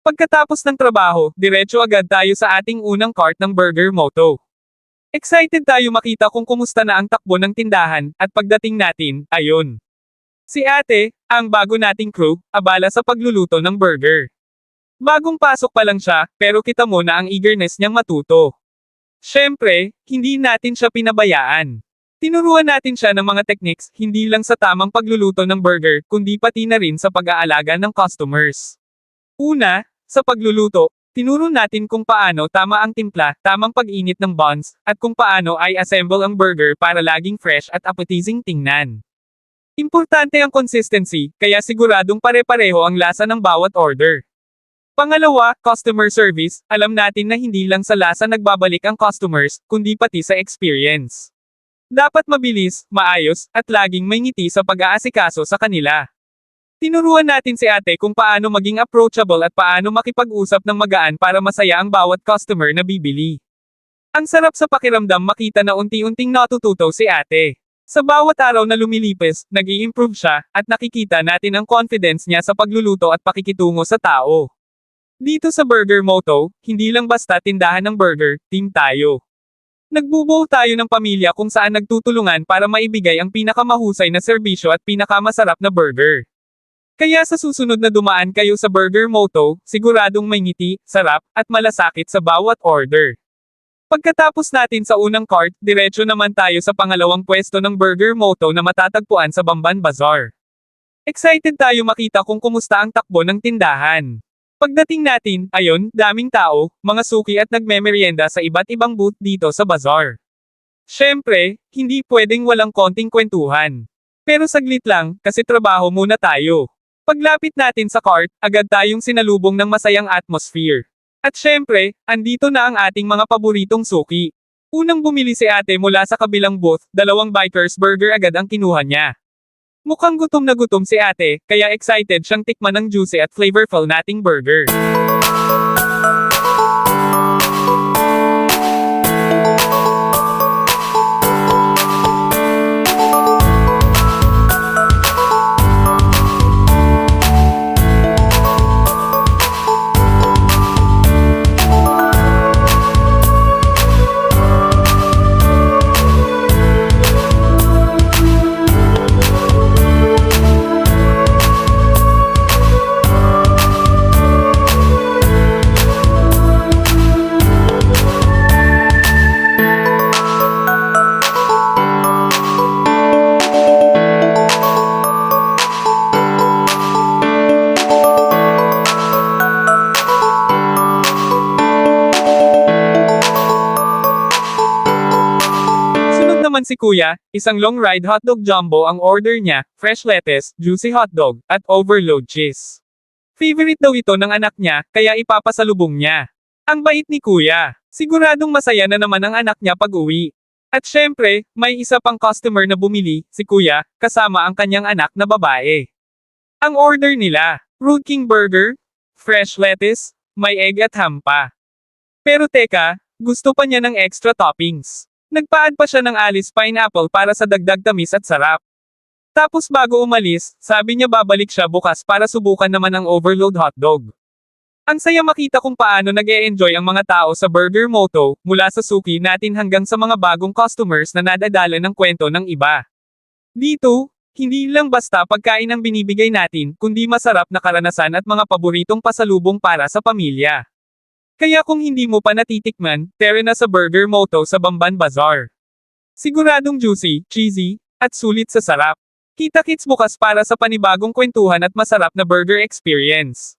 Pagkatapos ng trabaho, diretso agad tayo sa ating unang cart ng Burger Moto. Excited tayo makita kung kumusta na ang takbo ng tindahan, at pagdating natin, ayun. Si ate, ang bago nating crew, abala sa pagluluto ng burger. Bagong pasok pa lang siya, pero kita mo na ang eagerness niyang matuto. Siyempre, hindi natin siya pinabayaan. Tinuruan natin siya ng mga techniques, hindi lang sa tamang pagluluto ng burger, kundi pati na rin sa pag-aalaga ng customers. Una, sa pagluluto, tinuro natin kung paano tama ang timpla, tamang pag-init ng buns, at kung paano ay assemble ang burger para laging fresh at appetizing tingnan. Importante ang consistency, kaya siguradong pare-pareho ang lasa ng bawat order. Pangalawa, customer service, alam natin na hindi lang sa lasa nagbabalik ang customers, kundi pati sa experience. Dapat mabilis, maayos, at laging may ngiti sa pag-aasikaso sa kanila. Tinuruan natin si ate kung paano maging approachable at paano makipag-usap ng magaan para masaya ang bawat customer na bibili. Ang sarap sa pakiramdam makita na unti-unting natututo si ate. Sa bawat araw na lumilipas, nag-i-improve siya, at nakikita natin ang confidence niya sa pagluluto at pakikitungo sa tao. Dito sa Burger Moto, hindi lang basta tindahan ng burger, team tayo. Nagbubuo tayo ng pamilya kung saan nagtutulungan para maibigay ang pinakamahusay na serbisyo at pinakamasarap na burger. Kaya sa susunod na dumaan kayo sa Burger Moto, siguradong may ngiti, sarap, at malasakit sa bawat order. Pagkatapos natin sa unang cart, diretso naman tayo sa pangalawang pwesto ng Burger Moto na matatagpuan sa Bamban Bazaar. Excited tayo makita kung kumusta ang takbo ng tindahan. Pagdating natin, ayun, daming tao, mga suki at nagmemeryenda sa iba't ibang booth dito sa bazaar. Siyempre, hindi pwedeng walang konting kwentuhan. Pero saglit lang, kasi trabaho muna tayo. Paglapit natin sa cart, agad tayong sinalubong ng masayang atmosphere. At siyempre, andito na ang ating mga paboritong suki. Unang bumili si ate mula sa kabilang booth, 2 bikers burger agad ang kinuha niya. Mukhang gutom na gutom si ate, kaya excited siyang tikman ng juicy at flavorful nating burger. Naman si kuya, isang long ride hotdog jumbo ang order niya, fresh lettuce, juicy hotdog, at overload cheese. Favorite daw ito ng anak niya, kaya ipapasalubong niya. Ang bait ni kuya. Siguradong masaya na naman ang anak niya pag uwi. At syempre, may isa pang customer na bumili, si kuya, kasama ang kanyang anak na babae. Ang order nila, Road King Burger, fresh lettuce, may egg at ham pa. Pero teka, gusto pa niya ng extra toppings. Nagpa-add pa siya ng Alice pineapple para sa dagdag tamis at sarap. Tapos bago umalis, sabi niya babalik siya bukas para subukan naman ang overload hotdog. Ang saya makita kung paano nag-e-enjoy ang mga tao sa Burger Moto, mula sa suki natin hanggang sa mga bagong customers na nadadala ng kwento ng iba. Dito, hindi lang basta pagkain ang binibigay natin, kundi masarap na karanasan at mga paboritong pasalubong para sa pamilya. Kaya kung hindi mo pa natitikman, tara na sa Burger Moto sa Bamban Bazaar. Siguradong juicy, cheesy, at sulit sa sarap. Kita-kits bukas para sa panibagong kwentuhan at masarap na burger experience.